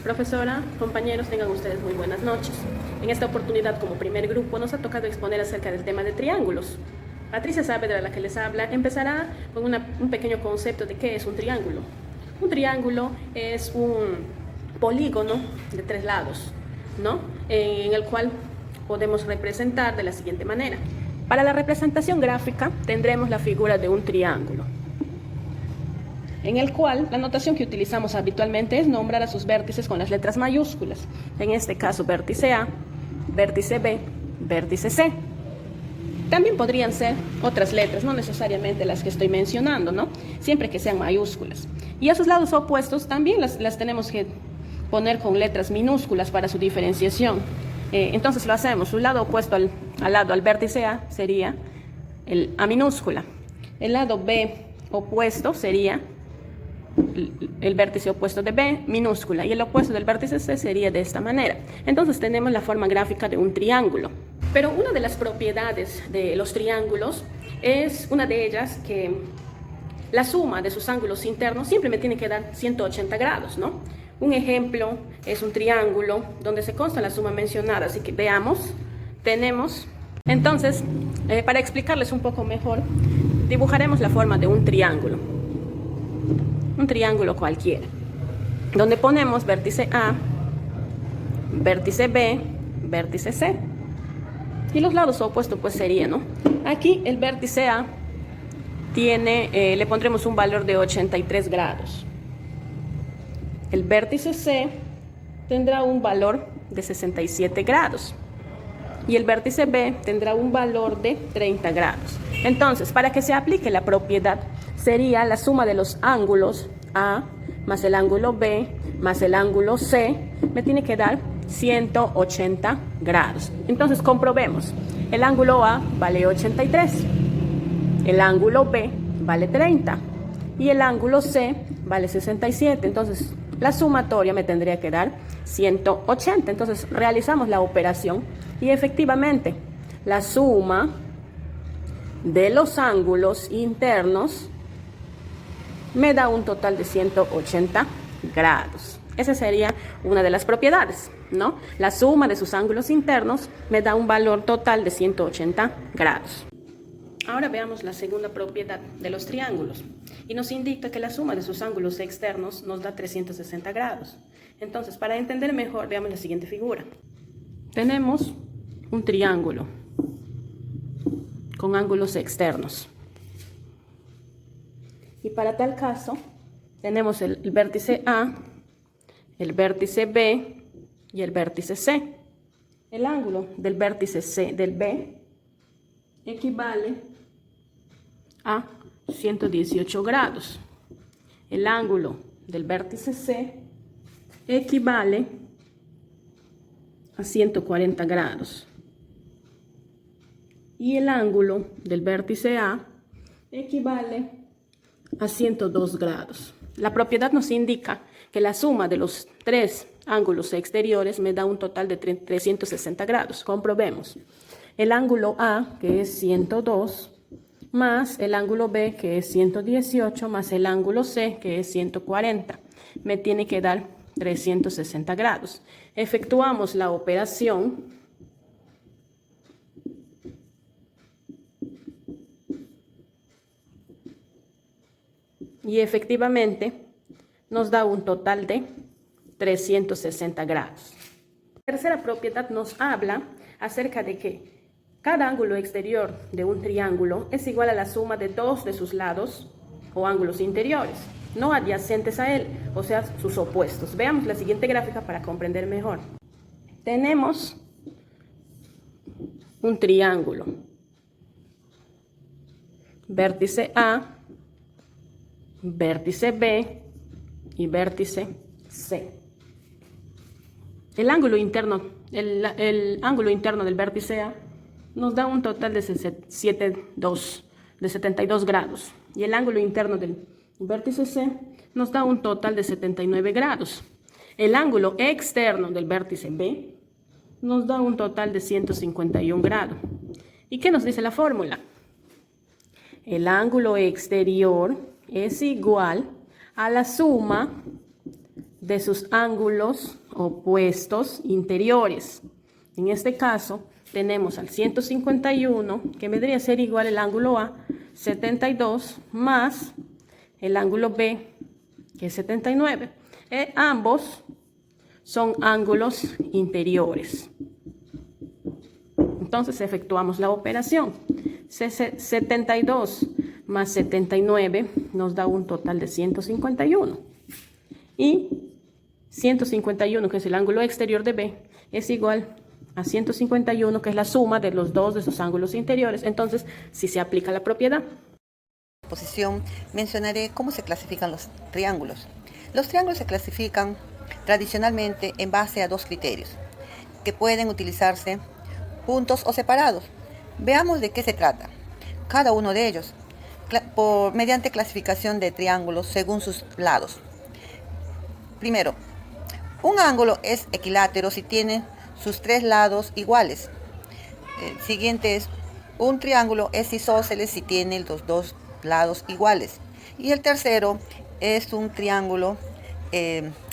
Profesora, compañeros, tengan ustedes muy buenas noches. En esta oportunidad, como primer grupo, nos ha tocado exponer acerca del tema de triángulos. Patricia Saavedra, la que les habla, empezará con un pequeño concepto de qué es un triángulo. Un triángulo es un polígono de 3 lados, ¿no? En el cual podemos representar de la siguiente manera. Para la representación gráfica tendremos la figura de un triángulo, en el cual la notación que utilizamos habitualmente es nombrar a sus vértices con las letras mayúsculas. En este caso, vértice A, vértice B, vértice C. También podrían ser otras letras, no necesariamente las que estoy mencionando, ¿no? Siempre que sean mayúsculas. Y a sus lados opuestos también las tenemos que poner con letras minúsculas para su diferenciación. Entonces lo hacemos. Un lado opuesto al vértice A sería el A minúscula. El lado B opuesto sería el vértice opuesto de B minúscula, y el opuesto del vértice C sería de esta manera. Entonces tenemos la forma gráfica de un triángulo. Pero una de las propiedades de los triángulos es una de ellas que la suma de sus ángulos internos siempre me tiene que dar 180 grados, ¿no? Un ejemplo es un triángulo donde se consta la suma mencionada, así que veamos, tenemos. Entonces, para explicarles un poco mejor, dibujaremos la forma de un triángulo cualquiera, donde ponemos vértice A, vértice B, vértice C, y los lados opuestos pues serían, ¿no? Aquí el vértice A le pondremos un valor de 83 grados. El vértice C tendrá un valor de 67 grados. Y el vértice B tendrá un valor de 30 grados. Entonces, para que se aplique la propiedad, sería la suma de los ángulos A más el ángulo B más el ángulo C, me tiene que dar 180 grados. Entonces, comprobemos. El ángulo A vale 83, el ángulo B vale 30 y el ángulo C vale 67. Entonces, la sumatoria me tendría que dar 180. Entonces, realizamos la operación y efectivamente la suma de los ángulos internos me da un total de 180 grados. Esa sería una de las propiedades, ¿no? La suma de sus ángulos internos me da un valor total de 180 grados. Ahora veamos la segunda propiedad de los triángulos y nos indica que la suma de sus ángulos externos nos da 360 grados. Entonces, para entender mejor, veamos la siguiente figura. Tenemos un triángulo con ángulos externos. Y para tal caso, tenemos el vértice A, el vértice B y el vértice C. El ángulo del vértice C del B equivale a 118 grados. El ángulo del vértice C equivale a 140 grados. Y el ángulo del vértice A equivale a 102 grados. La propiedad nos indica que la suma de los 3 ángulos exteriores me da un total de 360 grados. Comprobemos. El ángulo A, que es 102, más el ángulo B, que es 118, más el ángulo C, que es 140. Me tiene que dar 360 grados. Efectuamos la operación y efectivamente nos da un total de 360 grados. La tercera propiedad nos habla acerca de que cada ángulo exterior de un triángulo es igual a la suma de 2 de sus lados o ángulos interiores, no adyacentes a él, o sea, sus opuestos. Veamos la siguiente gráfica para comprender mejor. Tenemos un triángulo. Vértice A, vértice B y vértice C. El ángulo interno del vértice A nos da un total de 72 grados. Y el ángulo interno del vértice C nos da un total de 79 grados. El ángulo externo del vértice B nos da un total de 151 grados. ¿Y qué nos dice la fórmula? El ángulo exterior es igual a la suma de sus ángulos opuestos interiores. En este caso, tenemos al 151, que vendría a ser igual el ángulo A, 72, más el ángulo B, que es 79. Ambos son ángulos interiores. Entonces efectuamos la operación. 72 más 79 nos da un total de 151. Y 151, que es el ángulo exterior de B, es igual a 151, que es la suma de los dos de sus ángulos interiores. Entonces, si se aplica la propiedad. En esta exposición mencionaré cómo se clasifican los triángulos. Los triángulos se clasifican tradicionalmente en base a dos criterios, que pueden utilizarse juntos o separados. Veamos de qué se trata. Cada uno de ellos, mediante clasificación de triángulos según sus lados. Primero, un ángulo es equilátero si tiene sus tres lados iguales. El siguiente es, un triángulo es isósceles si tiene los dos lados iguales. Y el tercero es un triángulo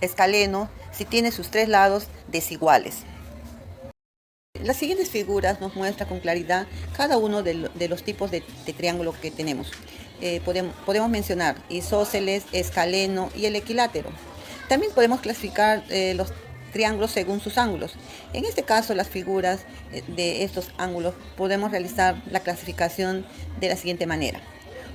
escaleno si tiene sus tres lados desiguales. Las siguientes figuras nos muestran con claridad cada uno de los tipos de triángulo que tenemos. Podemos mencionar isósceles, escaleno y el equilátero. También podemos clasificar los triángulos según sus ángulos. En este caso, las figuras de estos ángulos podemos realizar la clasificación de la siguiente manera.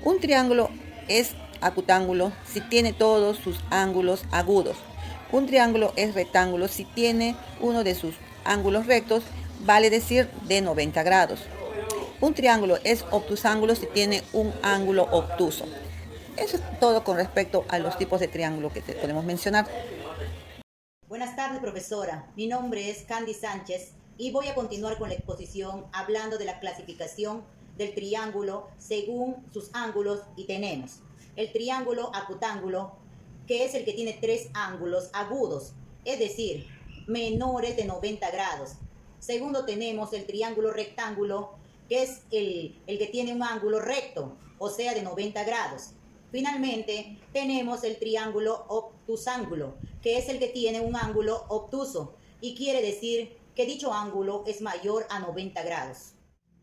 Un triángulo es acutángulo si tiene todos sus ángulos agudos. Un triángulo es rectángulo si tiene uno de sus ángulos rectos, vale decir de 90 grados. Un triángulo es obtusángulo si tiene un ángulo obtuso. Eso es todo con respecto a los tipos de triángulo que podemos mencionar. Buenas tardes, profesora. Mi nombre es Candy Sánchez y voy a continuar con la exposición hablando de la clasificación del triángulo según sus ángulos, y tenemos el triángulo acutángulo, que es el que tiene tres ángulos agudos, es decir, menores de 90 grados. Segundo, tenemos el triángulo rectángulo, que es el que tiene un ángulo recto, o sea, de 90 grados. Finalmente, tenemos el triángulo obtusángulo, que es el que tiene un ángulo obtuso, y quiere decir que dicho ángulo es mayor a 90 grados.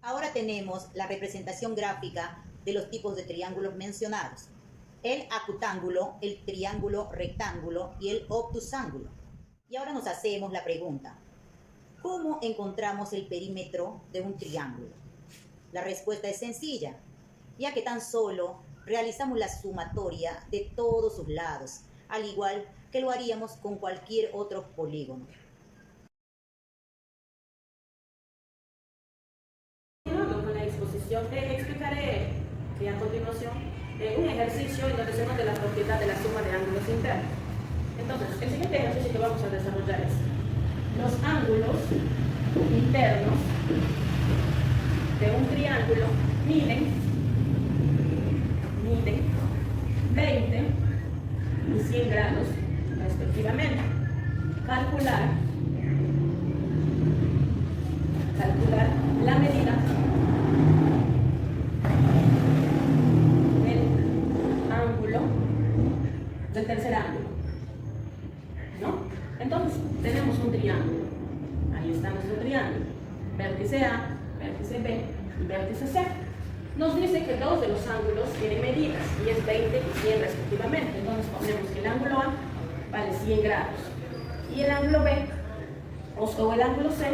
Ahora tenemos la representación gráfica de los tipos de triángulos mencionados: el acutángulo, el triángulo rectángulo y el obtusángulo. Y ahora nos hacemos la pregunta: ¿cómo encontramos el perímetro de un triángulo? La respuesta es sencilla, ya que tan solo realizamos la sumatoria de todos sus lados, al igual que lo haríamos con cualquier otro polígono. Con la exposición explicaré a continuación un ejercicio en donde se de la propiedad de la suma de ángulos internos. Entonces, el siguiente ejercicio que vamos a desarrollar es: los ángulos internos de un triángulo miden 20 y 100 grados respectivamente. Calcular la medida del ángulo, del tercer ángulo, ¿no? Entonces, tenemos un triángulo. Ahí está nuestro triángulo. Vértice A, vértice B y vértice C. Nos dice que dos de los ángulos tienen medidas, y es 20 y 100 respectivamente. Entonces ponemos que el ángulo A vale 100 grados y el ángulo B o el ángulo C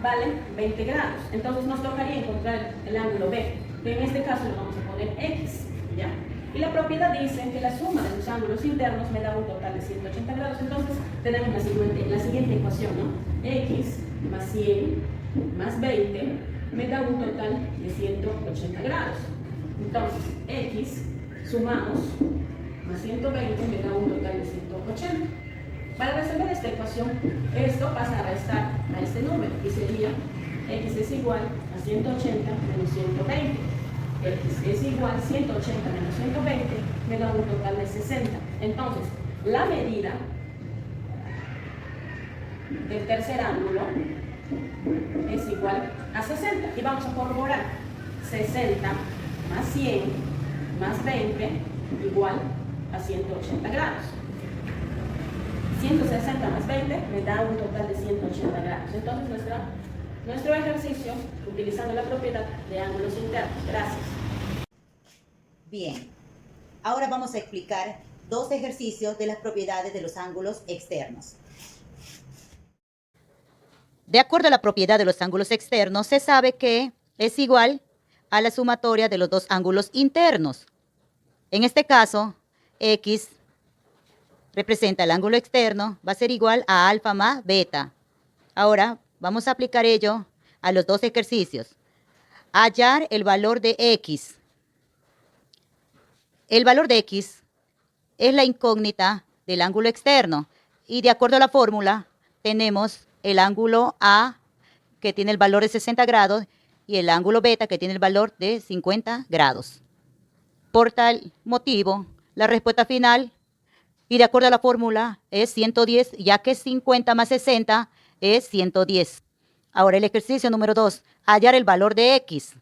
vale 20 grados. Entonces nos tocaría encontrar el ángulo B, que en este caso le vamos a poner X, ¿ya? Y la propiedad dice que la suma de sus ángulos internos me da un total de 180 grados. Entonces tenemos la siguiente ecuación, ¿no? X más 100 más 20 me da un total de 180 grados. Entonces, X sumamos más 120 me da un total de 180. Para resolver esta ecuación, esto pasa a restar a este número, y sería X es igual a 180 menos 120. X es igual a 180 menos 120 me da un total de 60. Entonces, la medida del tercer ángulo es igual a 60, y vamos a corroborar. 60 más 100 más 20 igual a 180 grados. 160 más 20 me da un total de 180 grados. Entonces nuestro ejercicio, utilizando la propiedad de ángulos internos. Gracias. Bien, ahora vamos a explicar dos ejercicios de las propiedades de los ángulos externos. De acuerdo a la propiedad de los ángulos externos, se sabe que es igual a la sumatoria de los dos ángulos internos. En este caso, X representa el ángulo externo, va a ser igual a alfa más beta. Ahora, vamos a aplicar ello a los dos ejercicios. Hallar el valor de X. El valor de X es la incógnita del ángulo externo. Y de acuerdo a la fórmula, tenemos el ángulo A, que tiene el valor de 60 grados, y el ángulo beta, que tiene el valor de 50 grados. Por tal motivo, la respuesta final, y de acuerdo a la fórmula, es 110, ya que 50 más 60 es 110. Ahora el ejercicio número 2, hallar el valor de X.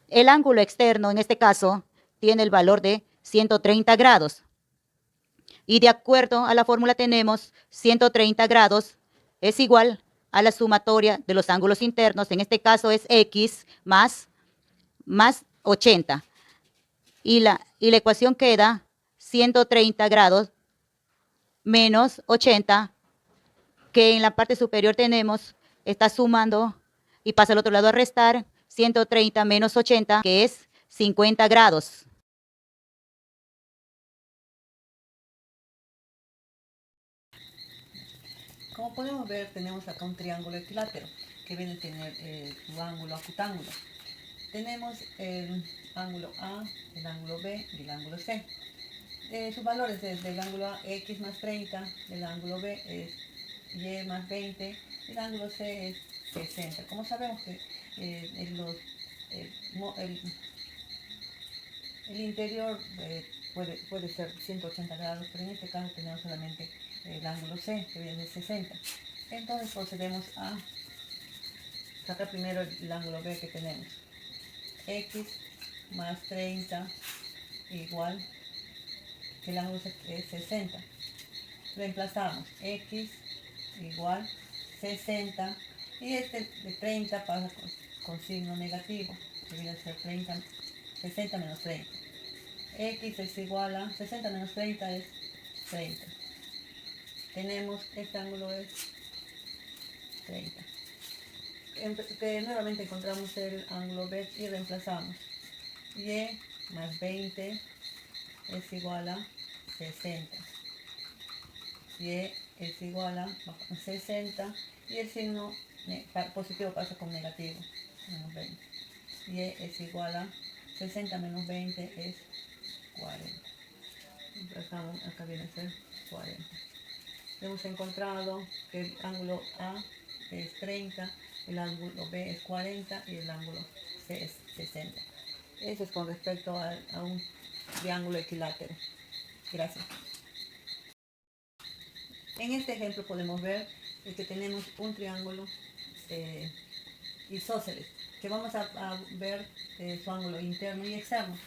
El ángulo externo, en este caso, tiene el valor de 130 grados. Y de acuerdo a la fórmula tenemos 130 grados es igual a la sumatoria de los ángulos internos. En este caso es X más 80. Y la ecuación queda 130 grados menos 80, que en la parte superior tenemos, está sumando y pasa al otro lado a restar, 130 menos 80, que es 50 grados. Como podemos ver, tenemos acá un triángulo equilátero que viene a tener su ángulo acutángulo. Tenemos el ángulo A, el ángulo B y el ángulo C. Sus valores del ángulo A, X más 30, el ángulo B es Y más 20, el ángulo C es 60. Como sabemos que el interior puede ser 180 grados, pero en este caso tenemos solamente el ángulo C, que viene de 60. Entonces procedemos a sacar primero el ángulo B que tenemos. X más 30 igual que el ángulo es 60. Reemplazamos X igual 60 y este de 30 pasa con signo negativo, que viene a ser 60 menos 30. X es igual a 60 menos 30 es 30. Tenemos, este ángulo es 30. Nuevamente encontramos el ángulo B y reemplazamos. Y más 20 es igual a 60. Y es igual a 60 y el signo positivo pasa con negativo, menos 20. Y es igual a 60 menos 20 es 40. Reemplazamos, acá viene a ser 40. Hemos encontrado que el ángulo A es 30, el ángulo B es 40 y el ángulo C es 60. Eso es con respecto a un triángulo equilátero. Gracias. En este ejemplo podemos ver que tenemos un triángulo isósceles, que vamos a ver su ángulo interno y externo.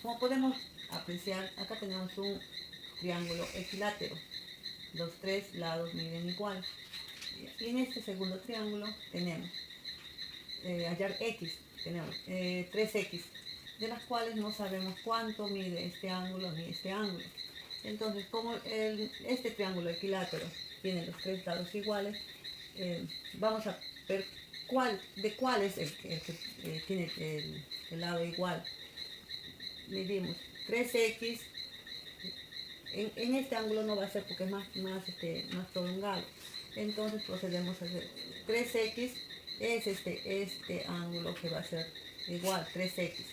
Como podemos apreciar, acá tenemos un triángulo equilátero. Los tres lados miden igual. Y en este segundo triángulo tenemos hallar X, tenemos 3X, de las cuales no sabemos cuánto mide este ángulo ni este ángulo. Entonces, como este triángulo equilátero tiene los tres lados iguales, vamos a ver de cuál es el que tiene el lado igual. Medimos 3X. En este ángulo no va a ser porque es más prolongado. Entonces procedemos a hacer 3X es este ángulo que va a ser igual, 3X.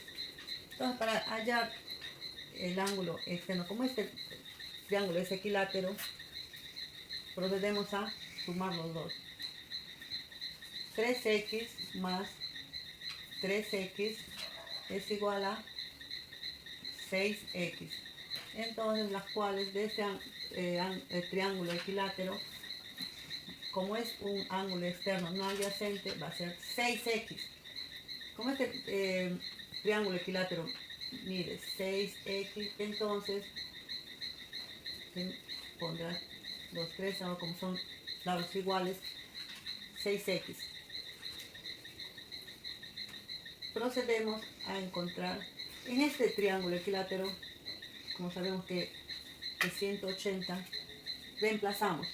Entonces para hallar el ángulo externo, como este triángulo es equilátero, procedemos a sumar los dos. 3X más 3X es igual a 6X. Entonces las cuales de este triángulo equilátero, como es un ángulo externo no adyacente, va a ser 6X. Como este triángulo equilátero mide 6X, entonces pondrá los tres, ahora como son lados iguales, 6x. Procedemos a encontrar en este triángulo equilátero, como sabemos que es 180, reemplazamos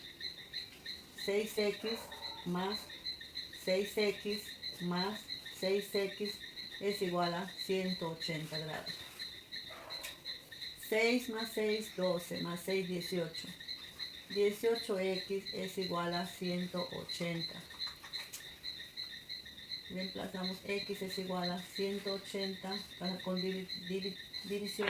6x más 6x más 6x es igual a 180 grados. 6 más 6, 12, más 6, 18. 18x es igual a 180. Reemplazamos x es igual a 180 con división.